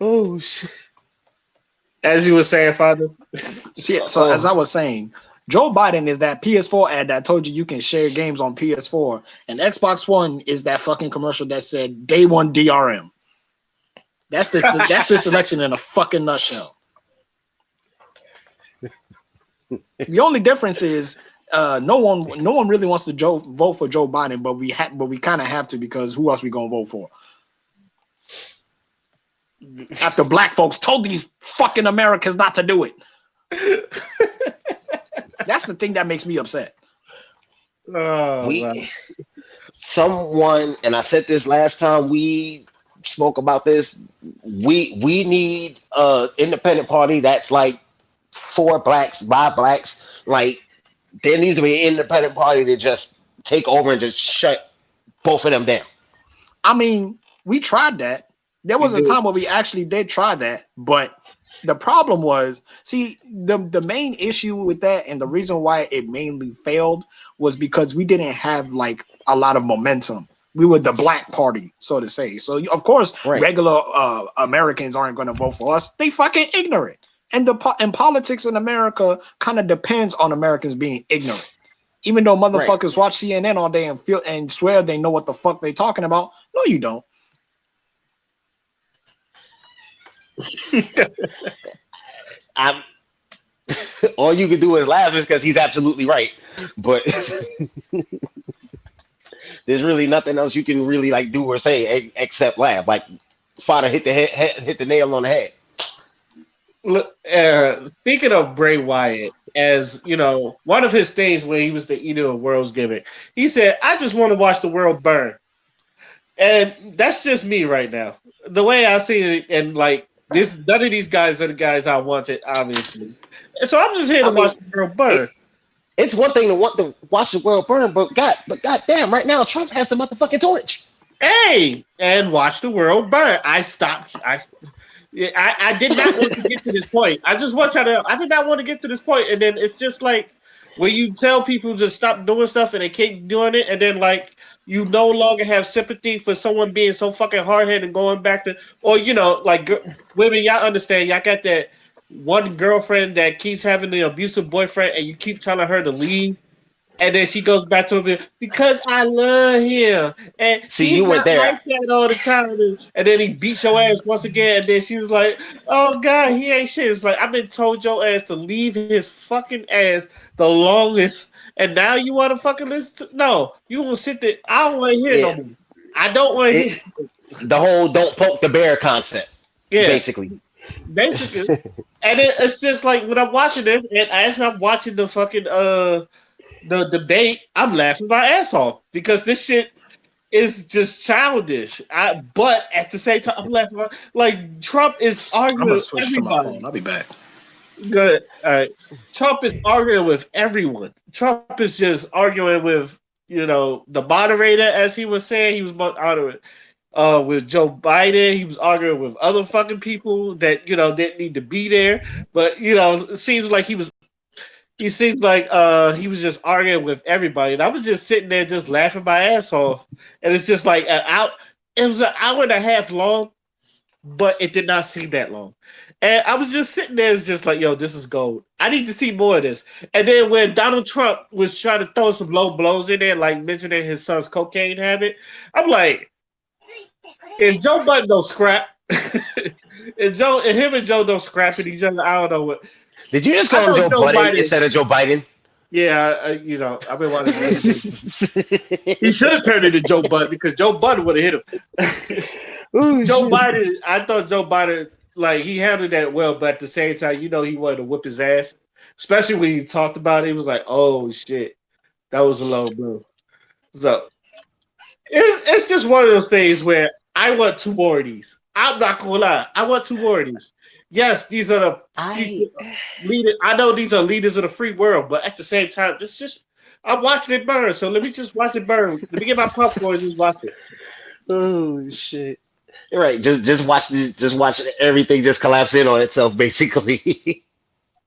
Oh shit. As you were saying, Father. See, so as I was saying, Joe Biden is that PS4 ad that told you can share games on PS4, and Xbox One is that fucking commercial that said day one DRM. That's the selection in a fucking nutshell. The only difference is no one really wants to vote for Joe Biden, but we kind of have to, because who else we gonna vote for? After black folks told these fucking Americans not to do it. That's the thing that makes me upset. Someone, and I said this last time we spoke about this. We need independent party that's like for blacks, by blacks. Like there needs to be an independent party to just take over and just shut both of them down. I mean, we tried that. There was a time where we actually did try that, but the problem was, see, the main issue with that, and the reason why it mainly failed, was because we didn't have like a lot of momentum. We were the black party, so to say. So of course, regular Americans aren't going to vote for us. They fucking ignorant, and politics in America kind of depends on Americans being ignorant. Even though motherfuckers watch CNN all day and swear they know what the fuck they talking about, no, you don't. All you can do is laugh, is because he's absolutely right. But there's really nothing else you can really like do or say except laugh. Like Father hit the nail on the head. Look, speaking of Bray Wyatt, as you know, one of his things when he was the Eater of Worlds gimmick, he said, "I just want to watch the world burn," and that's just me right now. The way I see it, and like this, none of these guys are the guys I wanted, obviously. So I'm just here to watch the world burn. It's one thing to want to watch the world burn, but goddamn, right now Trump has the motherfucking torch. Hey, and watch the world burn. I did not want to get to this point. I just want y'all to. I did not want to get to this point, and then it's just like when you tell people to stop doing stuff and they keep doing it, and then like you no longer have sympathy for someone being so fucking hard-headed and going back to, or you know, like women, y'all understand, y'all got that one girlfriend that keeps having the abusive boyfriend, and you keep telling her to leave. And then she goes back to him because I love him. And see, he's you went not there like that all the time. And then he beats your ass once again. And then she was like, "Oh God, he ain't shit." It's like, I've been told your ass to leave his fucking ass the longest. And now you want to fucking listen to? No, you will sit there. I don't want to hear no more. I don't want to hear the whole "don't poke the bear" concept. Yeah, basically. And it's just like when I'm watching this, and as I'm watching the fucking the debate, I'm laughing my ass off because this shit is just childish. But at the same time, I'm laughing. Like Trump is arguing with everybody. I'll be back. Good. All right. Trump is arguing with everyone. Trump is just arguing with, you know, the moderator, as he was saying. He was arguing with Joe Biden. He was arguing with other fucking people that, you know, didn't need to be there. But, you know, it seems like he seemed like he was just arguing with everybody. And I was just sitting there just laughing my ass off. And it's just like it was an hour and a half long, but it did not seem that long. And I was just sitting there, it's just like, yo, this is gold. I need to see more of this. And then when Donald Trump was trying to throw some low blows in there, like mentioning his son's cocaine habit, I'm like, if Joe Budden don't scrap, if him and Joe don't scrap it, he's I don't know what. Did you just call him Joe Budden instead of Joe Biden? Yeah, you know, I've been watching. He should have turned into Joe Budden because Joe Budden would have hit him. Joe Biden, I thought Joe Biden, like, he handled that well, but at the same time, you know, he wanted to whip his ass. Especially when he talked about it, he was like, oh, shit. That was a low blow. So, it's just one of those things where I want two more of these. I'm not going to lie. I want two more of these. Yes, these are the leaders. I know these are leaders of the free world, but at the same time, I'm watching it burn. So let me just watch it burn. Let me get my popcorn and just watch it. Oh, shit. You're right. Just watch everything just collapse in on itself, basically.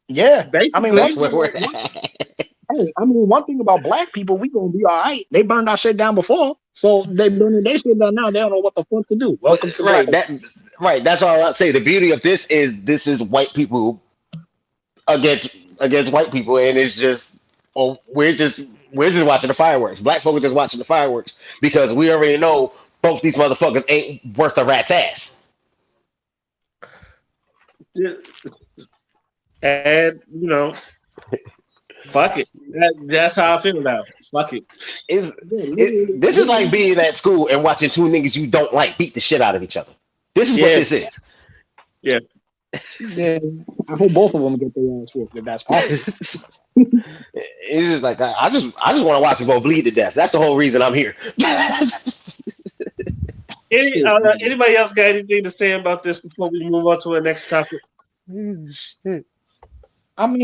Yeah, basically. I mean, that's where we're at. Hey, I mean, one thing about black people, we gonna be all right. They burned our shit down before, so they burning their shit down now. They don't know what the fuck to do. But Welcome to black. right, that's all I say. The beauty of this is white people against white people, and it's just oh we're just watching the fireworks. Black folk are just watching the fireworks because we already know both these motherfuckers ain't worth a rat's ass. And fuck it. That's how I feel now. Fuck it. Is Yeah, literally, this is like literally. being at school and watching two niggas you don't like beat the shit out of each other. This is what Yeah, this is. yeah. Yeah, I hope both of them get their ass whooped if that's possible. It's just like I just want to watch them both bleed to death. That's the whole reason I'm here. Anybody else got anything to say about this before we move on to the next topic? I'll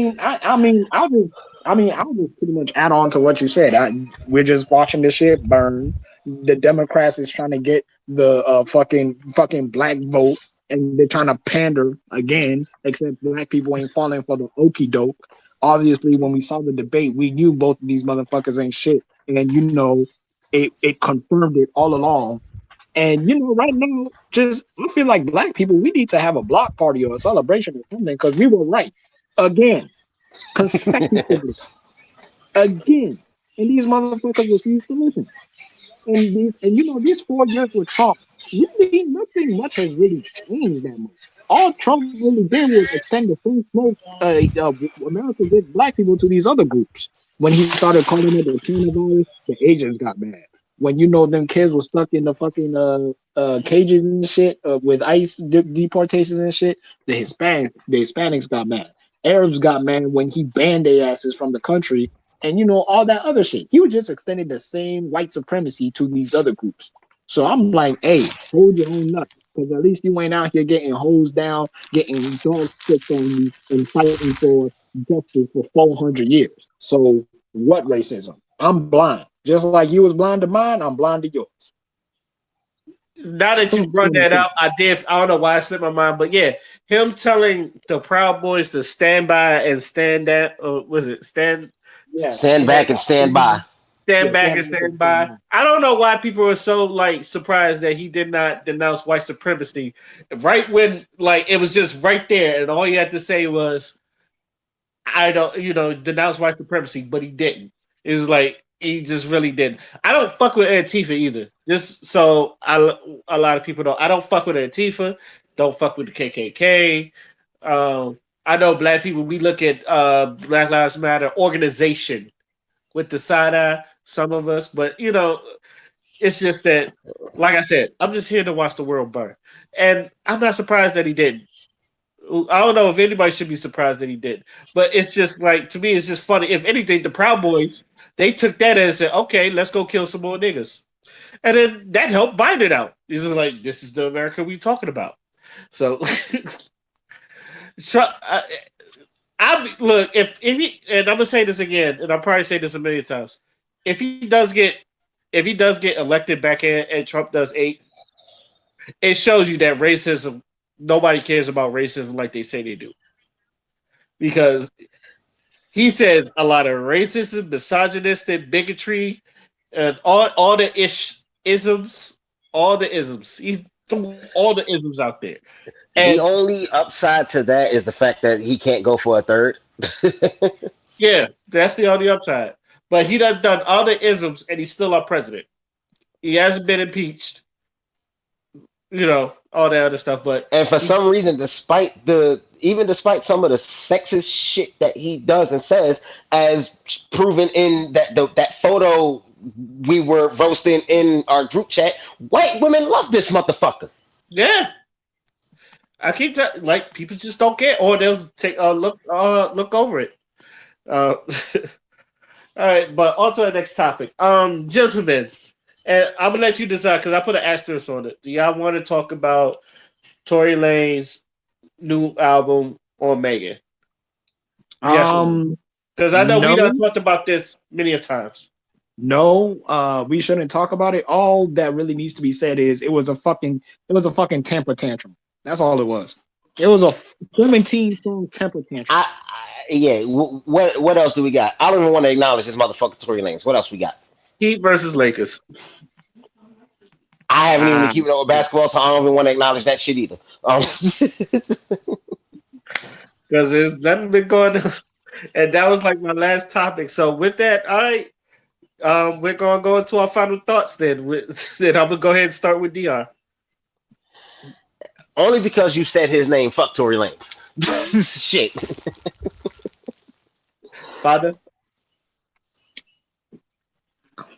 just pretty much add on to what you said. We're just watching this shit burn. The Democrats is trying to get the fucking black vote, and they're trying to pander again. Except black people ain't falling for the okey doke. Obviously, when we saw the debate, we knew both of these motherfuckers ain't shit, and it confirmed it all along. And right now, just I feel like black people, we need to have a block party or a celebration or something because we were right again, consecutively, again. And these motherfuckers refuse to listen. These 4 years with Trump, really nothing much has really changed that much. All Trump really did was extend the same smoke America did black people to these other groups. When he started calling it the coronavirus, the Asians got mad. When them kids were stuck in the fucking cages and shit with ICE deportations and shit, the Hispanics got mad. Arabs got mad when he banned their asses from the country, and all that other shit. He was just extending the same white supremacy to these other groups. So I'm like, hey, hold your own nuts, because at least you ain't out here getting hosed down, getting dog sick on you, and fighting for justice for 400 years. So what racism? I'm blind. Just like you was blind to mine, I'm blind to yours. Now that you brought that up, I don't know why it slipped my mind, but yeah, him telling the Proud Boys to stand by and stand down, was it stand? Yeah, Stand back and stand by. Stand back and stand by. I don't know why people are so surprised that he did not denounce white supremacy right when it was just right there, and all he had to say was, "I don't, denounce white supremacy," but he didn't. It was he just really didn't. I don't fuck with Antifa either. Just so a lot of people know, I don't fuck with Antifa. Don't fuck with the KKK. I know black people. We look at Black Lives Matter organization with the side eye. Some of us, but it's just that, like I said, I'm just here to watch the world burn, and I'm not surprised that he didn't. I don't know if anybody should be surprised that he did, but it's just to me, it's just funny. If anything, the Proud Boys, they took that and said, "Okay, let's go kill some more niggas," and then that helped Biden out. He's like, "This is the America we talking about." So, look, if he, and I'm gonna say this again, and I'll probably say this a million times, if he does get elected back in and Trump does 8, it shows you that racism. Nobody cares about racism like they say they do, because he says a lot of racism, misogynistic, bigotry, and all the isms, all the isms. He threw all the isms out there. And the only upside to that is the fact that he can't go for a third. yeah, that's the only upside. But he done all the isms, and he's still our president. He hasn't been impeached. All that other stuff. But And for some reason, despite some of the sexist shit that he does and says, as proven in that photo we were roasting in our group chat, white women love this motherfucker. yeah, I keep people just don't care, or they'll take look over it. All right, but on to the next topic. Gentlemen, and I'm gonna let you decide because I put an asterisk on it. Do y'all want to talk about Tory Lane's new album or Megan? Yes, because I know we done talked about this many a times. No, we shouldn't talk about it. All that really needs to be said is it was a fucking temper tantrum. That's all it was. It was a 17-song temper tantrum. Yeah. What else do we got? I don't even want to acknowledge this motherfucker Tory Lanez. What else we got? Heat versus Lakers. I haven't even been Ah, keeping up with basketball, so I don't even want to acknowledge that shit either. Because there's nothing been going on. And that was like my last topic. So with that, all right, we're gonna go into our final thoughts then. Then I'm gonna go ahead and start with Dion. Only because you said his name. Fuck Tory Lanez. Shit. Father,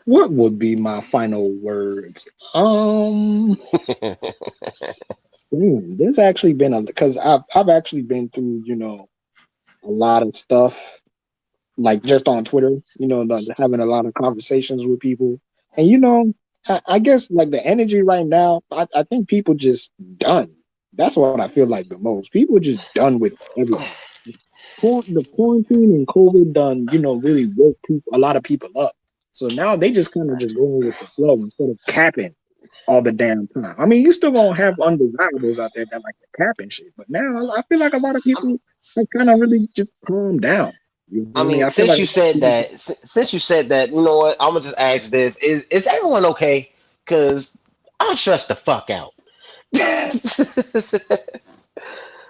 what would be my final words? There's actually been a because I've actually been through a lot of stuff like just on Twitter, having a lot of conversations with people, and I guess like the energy right now, I think people just done. That's what I feel like the most. People are just done with everything. The quarantine and COVID done, really woke a lot of people up. So now they just kind of just going with the flow instead of capping all the damn time. I mean, you still gonna have undesirables out there that like to cap and shit, but now I feel like a lot of people have kind of really just calmed down. You know what I I mean? I mean, feel like since you said that, since you said that, you know what? I'm gonna just ask this: Is everyone okay? Cause I'm stressed the fuck out.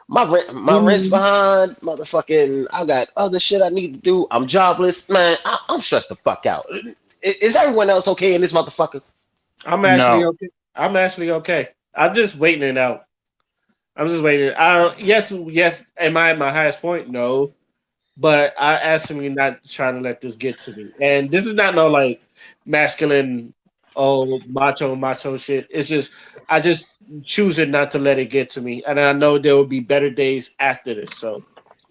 My rent's um, behind. Motherfucking, I got other shit I need to do. I'm jobless, man. I'm stressed the fuck out. Is everyone else okay in this motherfucker? I'm actually no. okay. I'm actually okay. I'm just waiting it out. I'm just waiting. Yes. Am I at my highest point? No. But I absolutely not trying to let this get to me. And this is not no like masculine, macho shit. It's just I just choosing not to let it get to me, and I know there will be better days after this. So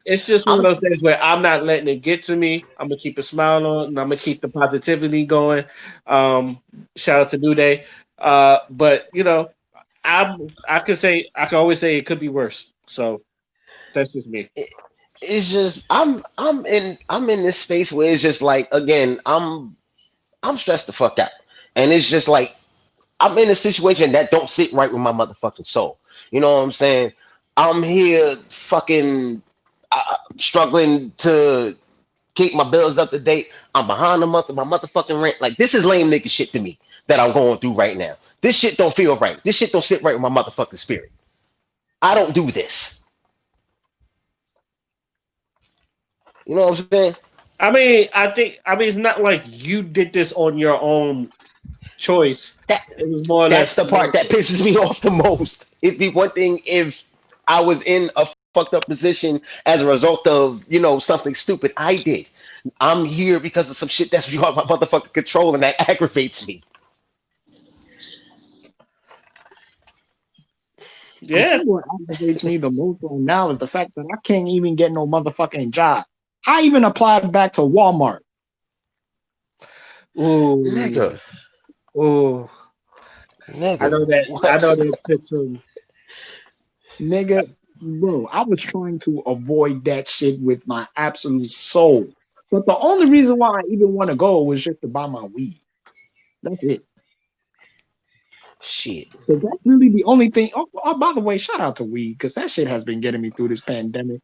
it's just one of I'm those days where I'm not letting it get to me. I'm gonna keep a smile on, and I'm gonna keep the positivity going. Um, Shout out to New Day. But I can always say it could be worse. So that's just me. it's just I'm in this space where it's just like again I'm stressed the fuck out, and it's just like I'm in a situation that don't sit right with my motherfucking soul. You know what I'm saying? I'm here fucking struggling to keep my bills up to date. I'm behind a month of my motherfucking rent. Like this is lame nigga shit to me that I'm going through right now. This shit don't feel right. This shit don't sit right with my motherfucking spirit. I don't do this. You know what I'm saying? I mean, it's not like you did this on your own choice. That It was more or that's less the part that pisses me off the most. It'd be one thing if I was in a fucked up position as a result of something stupid I did. I'm here because of some shit that's beyond my motherfucking control, and that aggravates me. I yeah. think what aggravates me the most right now is the fact that I can't even get no motherfucking job. I even applied back to Walmart. Ooh, Nigga, ooh. I nigga, know that. I what? know that took some. Nigga, bro, I was trying to avoid that shit with my absolute soul. But the only reason why I even want to go was just to buy my weed. That's it. Shit. So that's really the only thing. By the way, shout out to weed because that shit has been getting me through this pandemic.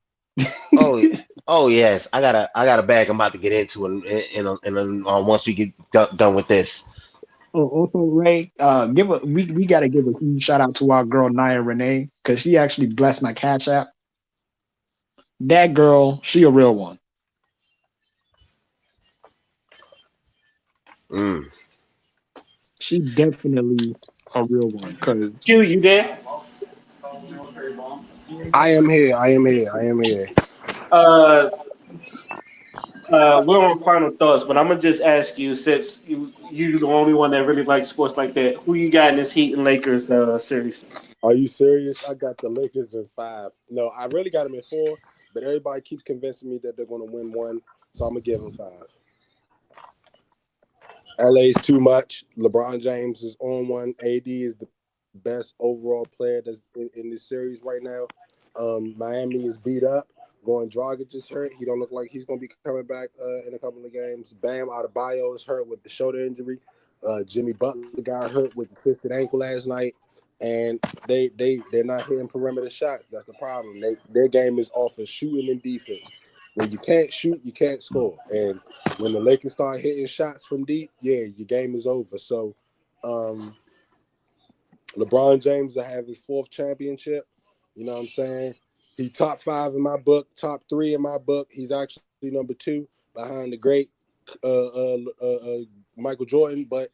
Oh, oh yes. I got a bag I'm about to get into, and once we get done with this. Oh, also, Ray, we got to give a huge shout out to our girl Naya Renee because she actually blessed my Cash App. That girl, she a real one. Mm. She definitely a real one. Cause Q, you there? I am here. I am here. I am here. Uh, we're on final thoughts, but I'm gonna just ask you, since you're the only one that really likes sports like that, who you got in this Heat and Lakers series? Are you serious? I got the Lakers in 5. No, I really got them in 4, but everybody keeps convincing me that they're going to win 1, so I'm going to give them 5. LA's too much. LeBron James is on one. AD is the best overall player that's in this series right now. Miami is beat up. Goran Dragic is hurt. He don't look like he's going to be coming back in a couple of games. Bam Adebayo is hurt with the shoulder injury. Jimmy Butler got hurt with the twisted ankle last night, and they're not hitting perimeter shots. That's the problem. Their game is off of shooting and defense. when you can't shoot, you can't score. And when the Lakers start hitting shots from deep, yeah, your game is over. So um, LeBron James will have his 4th championship. You know what I'm saying? He top 5 in my book, top 3 in my book. He's actually number 2 behind the great Michael Jordan, but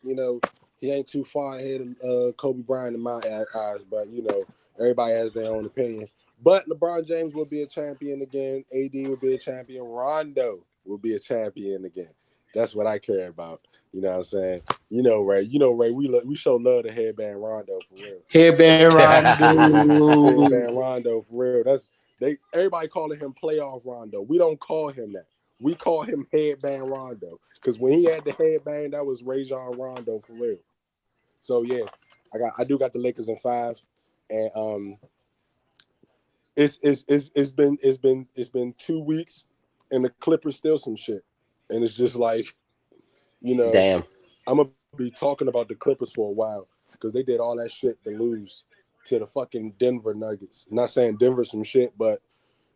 he ain't too far ahead of Kobe Bryant in my eyes. But everybody has their own opinion. But LeBron James will be a champion again. AD will be a champion. Rondo will be a champion again. That's what I care about. You know what I'm saying? Ray. Ray. We show love to Headband Rondo for real. Headband Rondo. Headband Rondo for real. Everybody calling him playoff Rondo. We don't call him that. We call him Headband Rondo because when he had the headband, that was Rajon Rondo for real. So yeah, I do got the Lakers in 5, and it's been 2 weeks, and the Clippers still some shit, and it's just like, Damn. I'm gonna be talking about the Clippers for a while because they did all that shit to lose to the fucking Denver Nuggets. Not saying Denver's some shit, but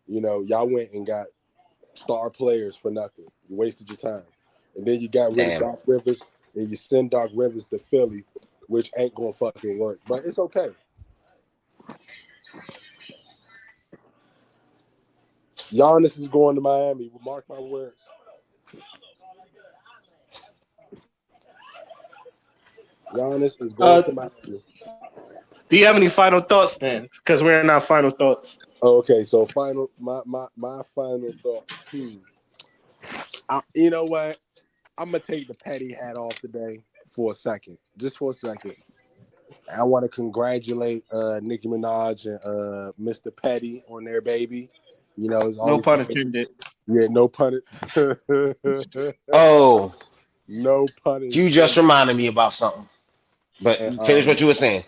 y'all went and got star players for nothing. You wasted your time, and then you got rid of Damn. Doc Rivers, and you send Doc Rivers to Philly, which ain't gonna fucking work. But it's okay. Giannis is going to Miami. Mark my words. Giannis is going to Miami. Do you have any final thoughts then? Because we're in our final thoughts. Okay, so my final thoughts. You know what? I'm gonna take the petty hat off today for a second, just for a second. I want to congratulate Nicki Minaj and Mr. Petty on their baby. It's No always pun intended. Yeah, no pun. Oh, No pun you just intended. reminded me about something. But And finish what you were saying.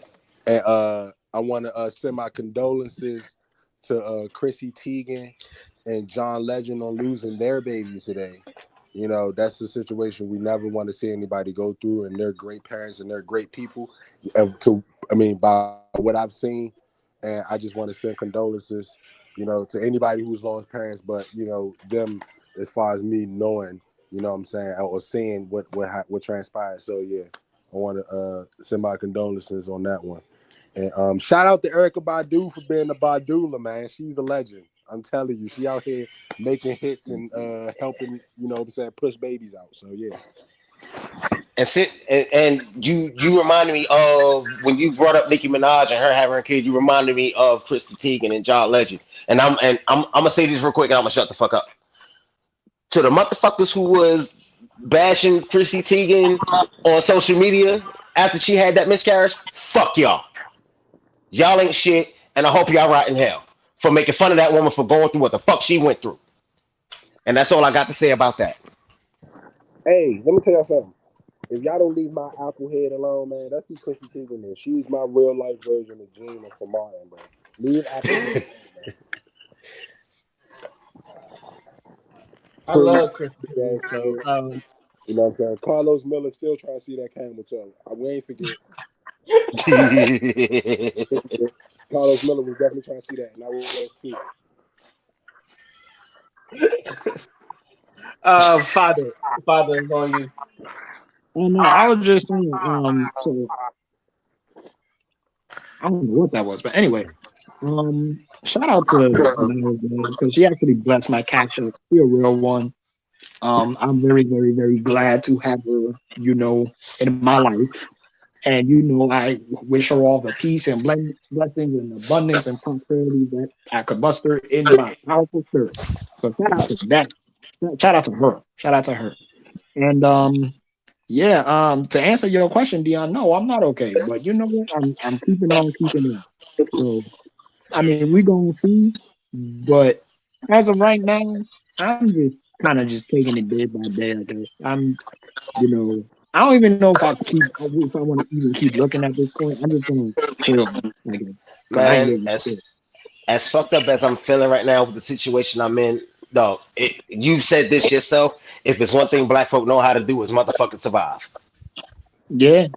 I want to send my condolences to Chrissy Teigen and John Legend on losing their babies today. That's a situation we never want to see anybody go through, and they're great parents and they're great people. By what I've seen, and I just want to send condolences, to anybody who's lost parents, but them as far as me knowing, what I'm saying, or seeing what transpired. So yeah, I want to send my condolences on that one. And shout out to Erykah Badu for being a Badula, man. She's a legend. I'm telling you, she out here making hits and helping, push babies out. So yeah. And you reminded me of when you brought up Nicki Minaj and her having a kid. You reminded me of Chrissy Teigen and John Legend. And I'm gonna say this real quick, and I'm gonna shut the fuck up. To the motherfuckers who was bashing Chrissy Teigen on social media after she had that miscarriage, fuck y'all. Y'all ain't shit, and I hope y'all rot in hell for making fun of that woman for going through what the fuck she went through. And that's all I got to say about that. Hey, let me tell y'all something. If y'all don't leave my Apple head alone, man, that's who Chrissy Teigen is. She's my real life version of Gina from Martin, bro. Leave Apple head alone, man. I love Christmas Eve, so You know what I'm saying? Carlos Miller still trying to see that camel toe. We ain't forget. Carlos Miller was definitely trying to see that, and I was too. Father is on you. Oh no, I was just saying. So I don't know what that was, but anyway, shout out to because she actually blessed my cash up. She a real one. I'm very, very, very glad to have her, in my life. And I wish her all the peace and blessings and abundance and prosperity that I could muster in my powerful spirit. So shout out to that. Shout out to her. Shout out to her. And yeah, to answer your question, Dion, no, I'm not okay. But you know what? I'm keeping on keeping on. So I mean, we gonna see. But as of right now, I'm just kind of just taking it day by day. I guess I don't even know if I want to even keep looking at this point. I'm just gonna chill, I guess, because I ain't Man, really scared. as fucked up as I'm feeling right now with the situation I'm in, dog, you said this yourself. If it's one thing black folk know how to do is motherfucking survive. Yeah,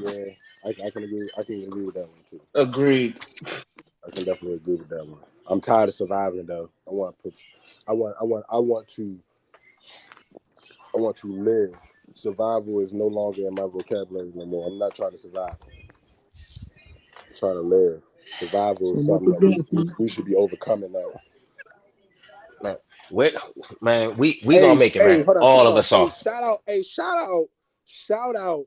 Yeah, I can agree. I can agree with that one too. Agreed. I can definitely agree with that one. I'm tired of surviving though. I want to live. Survival is no longer in my vocabulary no more. I'm not trying to survive. I'm trying to live. Survival So is what something you that doing, Steve? we should be overcoming now. Man, we gonna make it, man. Hold on, All time of out. us are. Shout out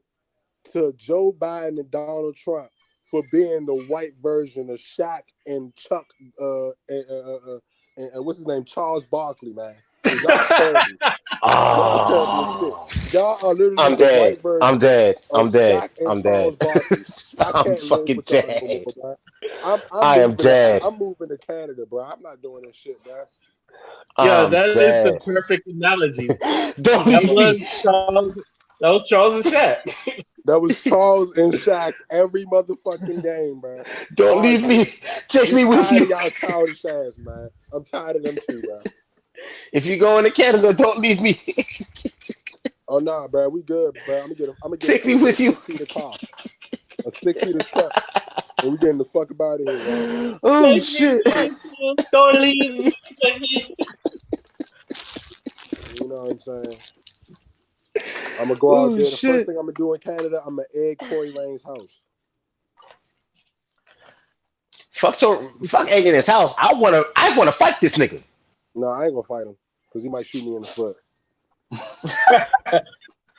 to Joe Biden and Donald Trump for being the white version of Shaq and Chuck and what's his name, Charles Barkley, man. Because y'all terrible. Y'all terrible as shit. Oh, Y'all are literally I'm the dead. white I'm version dead. of I'm dead. Shaq and I'm dead. Charles Barkley. I I'm can't live fucking with y'all no dead. more, bro. I'm I am moving to dead. I'm moving to Canada, bro. I'm not doing this shit, bro. Yeah, I'm that is the dead. perfect analogy. Don't That leave was me. Charles. That was Charles and Shaq. That was Charles and Shaq every motherfucking game, bro. Don't leave Arguing. me. Take We me with tired you. of y'all childish ass, man. I'm tired of them too, bro. If you go into Canada, don't leave me. Oh nah, bro. We good, bro. Take I'm me gonna get a with you. 6-seater car, a 6-seater truck, and we getting the fuck up out of here, bro. Oh Take me shit. with you. Don't leave me. Take me. You know what I'm saying? I'm gonna go out Oh there. The first shit. thing I'm gonna do in Canada, I'm gonna egg Tory Lane's house. Fuck egg in his house. I wanna fight this nigga. No, I ain't gonna fight him because he might shoot me in the foot.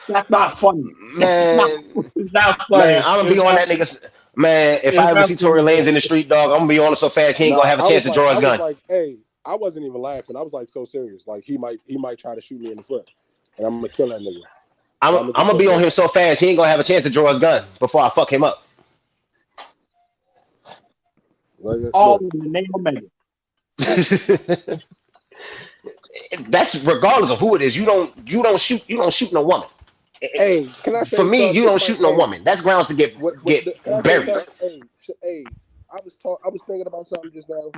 That's not funny. That's not. Man, It's not man, funny. I'm gonna be It's on not. that nigga. Man, if I It's ever not see Tory Lanez funny. in the street, dog, I'm gonna be on him so fast he ain't gonna Nah, have a chance to draw his I was gun. like, hey, I wasn't even laughing. I was like so serious. Like he might try to shoot me in the foot, and I'm gonna kill that nigga. I'm, So I'm I'm gonna just gonna stay be on there. him so fast he ain't gonna have a chance to draw his gun before I fuck him up. All Look, in the name of Megan. That's regardless of who it is. You don't shoot no woman. hey, can I For say me, something? you This don't might, shoot no hey, woman. That's grounds to get what get can I say buried. something? Hey, I was thinking about something just now.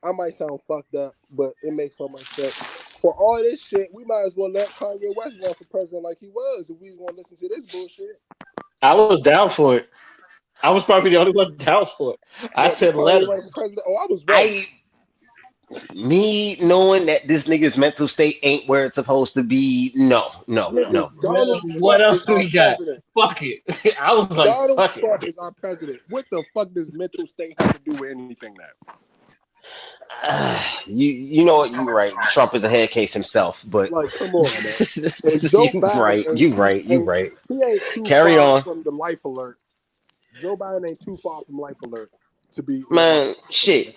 I might sound fucked up, but it makes so much sense. For all this shit, we might as well let Kanye West run for president like he was if we was gonna listen to this bullshit. I was down for it. I was probably the only one down for it. I What, with said, let Kanye him. running for president? Oh, I was ready. I Me knowing that this nigga's mental state ain't where it's supposed to be. No, no, Nigga, no. Donald What Trump else is do our we got? president. Fuck it. I was like, Donald fuck Trump it. is our president. What the fuck does mental state have to do with anything now? You know what? You right. Trump is a head case himself, but Like, come on, man. And Joe you Biden right. You right. You ain't right. he ain't too Carry far on, from the life alert. Joe Biden ain't too far from life alert to be man. Shit.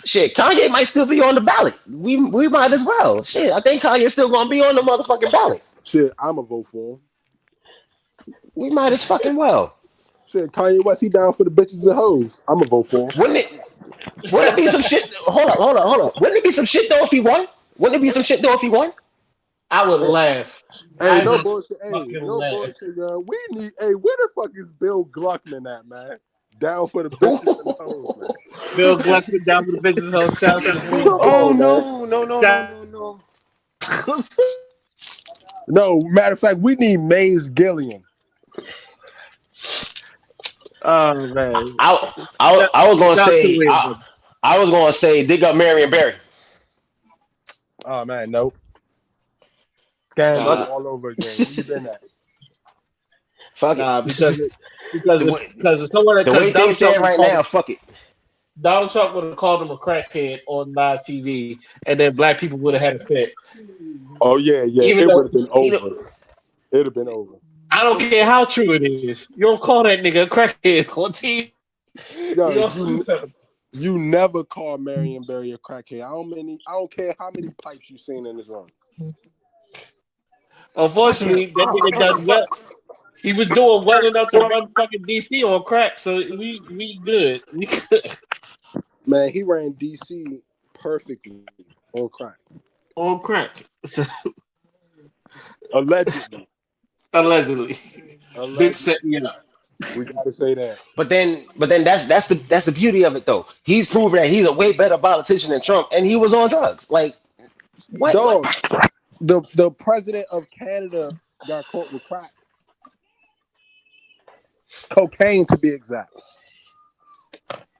Kanye might still be on the ballot. We might as well. Shit. I think Kanye's still gonna be on the motherfucking ballot. Shit, I'ma vote for him. We might as fucking well. Shit, Kanye West, he down for the bitches and hoes. I'ma vote for him. Wouldn't it? Wouldn't it be some shit? Hold up. Wouldn't it be some shit though if he won? Wouldn't it be some shit though if he won? I would Hey, laugh. hey, I no would bullshit. Hey, fucking no laugh. bullshit, girl. We need. Hey, where the fuck is Bill Gluckman at, man? Down for the bitches and hoes, man. Bill Gluckman down with the business host. Shout out to the Green Come Oh Book. on, man. no, no, no, no, Shout- no, no. No, matter of fact, we need Maze Gillian. oh man. I Shout I was gonna out to say Wayne, brother. I was gonna say dig up Marion Barry. Oh man, nope. Scandal Fuck Nah, it. all over again. Where you been at? Fuck it. nah, the way because someone the because way things Donald Trump stand would right call now, fuck it. Donald Trump would have called him a crackhead on live TV, and then black people would have had a fit. Oh yeah, yeah. Even It would though have been You know, over. It'd have been over. I don't care how true it is, you don't call that nigga a crackhead on TV. Yo, You know, you never call Marion Barry a crackhead. I don't care how many pipes you seen in this room. fuck it. unfortunately, that nigga done well. He was doing well enough to run fucking DC on crack, so we good. We good Man, he ran DC perfectly on crack. on crack. Allegedly. Allegedly, bitch Allegedly. set me up. We gotta say that. But then that's the beauty of it though. He's proven that he's a way better politician than Trump, and he was on drugs. Like what? Dog, the president of Canada got caught with crack. Cocaine to be exact.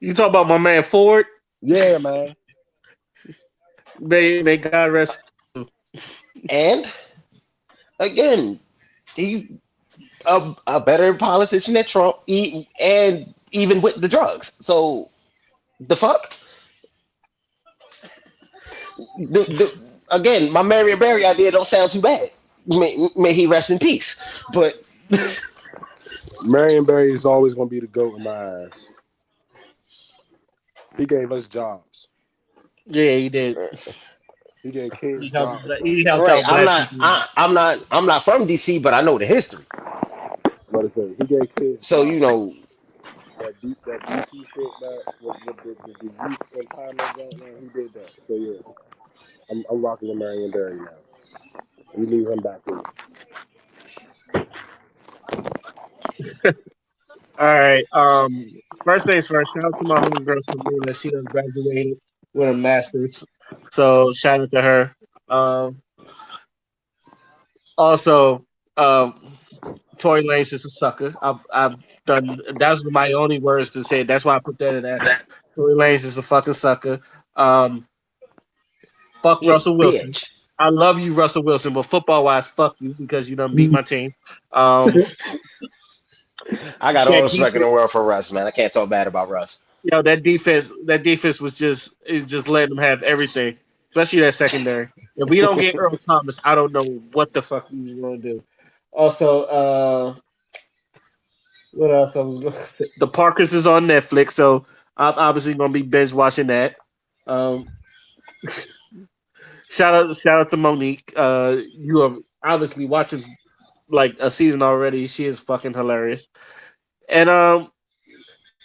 You talk about my man Ford? Yeah, man. May God rest. And again, he's a better politician than Trump, and even with the drugs. So the fuck. Again, my Marion Barry idea don't sound too bad. May he rest in peace. But Marion Barry is always gonna be the goat in my eyes. He gave us jobs. Yeah, he did. He gave kids He helped. jobs, bro. He helped right, out black people. I'm not from DC, but I know the history. What I say? He gave kids So jobs. you know, That DC shit that with the youth empowerment joint, man, he did that. So yeah, I'm rocking with Marion Barry now. We need him back in. All right. First things first. Shout out to my homegirl Sabrina. She done graduated with a master's. So shout out to her. Um, also, um, Tory Lanez is a sucker. I've done. That's my only words to say. That's why I put that in there. Tory Lanez is a fucking sucker. Um, fuck yeah, Russell Wilson. bitch. I love you, Russell Wilson, but football wise, fuck you because you done beat my team. Um, I got all the that respect in defense, the world for Russ, man. I can't talk bad about Russ. that defense was just letting them have everything, especially that secondary. If we don't get Earl Thomas, I don't know what the fuck we was gonna do. Also, what else I was going to say? The Parkers is on Netflix, so I'm obviously gonna be binge watching that. Um, shout out to Monique. You are obviously watching like a season already. She is fucking hilarious. And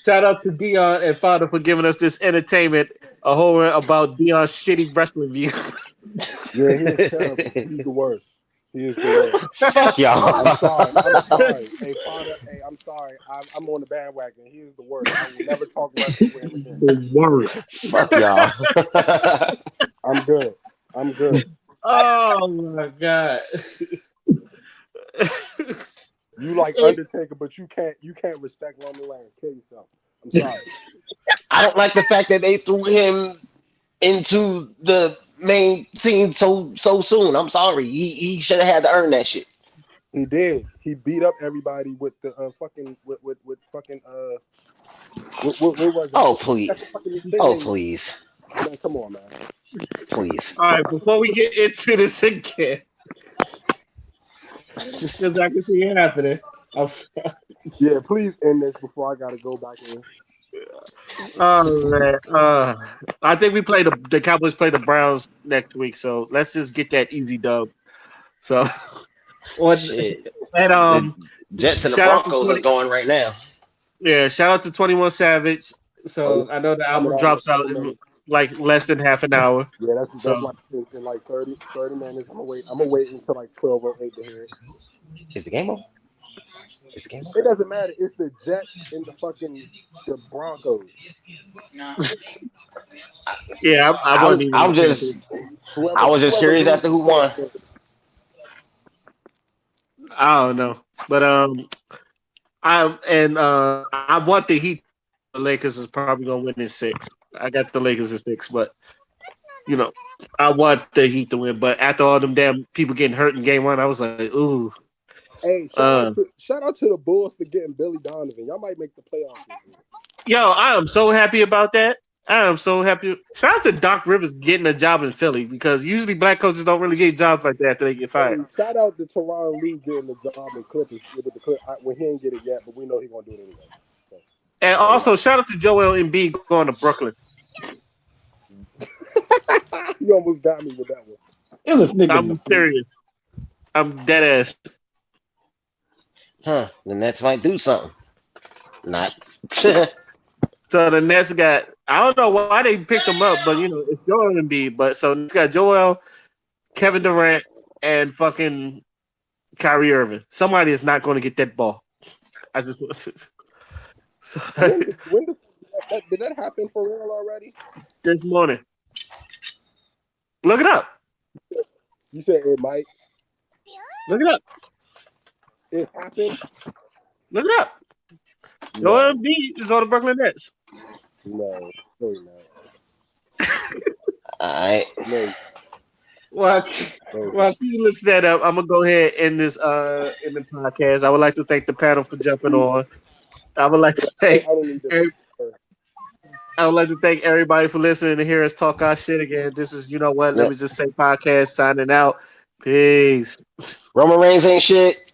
shout out to Dion and Father for giving us this entertainment, a whole about Dion's shitty wrestling view. Yeah, he is terrible. He's the worst. He is the worst. Fuck I'm y'all. sorry. I'm sorry. Hey, Father. Hey, I'm sorry. I'm on the bandwagon. He is the worst. I will never talk wrestling with him again. The worst. Fuck y'all. I'm good. I'm good. Oh my god. You like Undertaker, but you can't respect Roman Reigns. Kill yourself. I'm sorry. I don't like the fact that they threw him into the main scene so soon. I'm sorry. He should have had to earn that shit. He did. He beat up everybody with the fucking with fucking what was that? Oh please. That's the fucking thing Oh they please. man, come on, man. Please. All right, before we get into this again, because I can see it happening. I'm sorry. Yeah, please end this before I gotta go back in. Oh man, I think we play the Cowboys play the Browns next week, so let's just get that easy dub. So, on Shit. and The Jets and the shout out to Broncos is going right now. shout out to 21 Savage. Oh, So I know the coming album out in a drops out couple in minutes. like less than half an hour. Yeah, that's So like in like 30 minutes. I'm gonna wait until like 12:08 to hear it. Is the game on? Is the game on? It doesn't matter. It's the Jets and the Broncos. yeah, I wasn't even I'm paying attention. just I was just Whoever curious as loses, to who play won. that game. I don't know, but I want the Heat. The Lakers is probably gonna win in 6. I got the Lakers in 6, but you know, I want the Heat to win. But after all them damn people getting hurt in game 1, I was like, ooh. Hey, shout out to the Bulls for getting Billy Donovan. Y'all might make the playoffs this year. Yo, I am so happy about that. I am so happy. Shout out to Doc Rivers getting a job in Philly because usually black coaches don't really get jobs like that after they get fired. Hey, shout out to Teron Lue getting the job in Clippers with the Clip. Well, he ain't get it yet, but we know he's gonna do it anyway. So, And also shout out to Joel Embiid going to Brooklyn. you almost got me with that one. Illest nigga in the I'm serious. I'm dead ass. Huh. The Nets might do something. Not. So the Nets got I don't know why they picked him up, but it's Joel Embiid. But so it's got Joel, Kevin Durant, and fucking Kyrie Irving. Somebody is not going to get that ball. I just want to. So, Did that happen for real already? this morning. Look it up. You said it might. Look it up. It happened. Look it up. Joel Embiid is on the Brooklyn Nets. No, really not. All right. No, While no. while Q looks that up, I'm gonna go ahead and end this in the podcast. I would like to thank the panel for jumping on. I would like to I thank don't need to. every- I would like to thank everybody for listening to hear us talk our shit again. This is you know what? Let Yep. me just say podcast signing out. Peace. Roman Reigns ain't shit.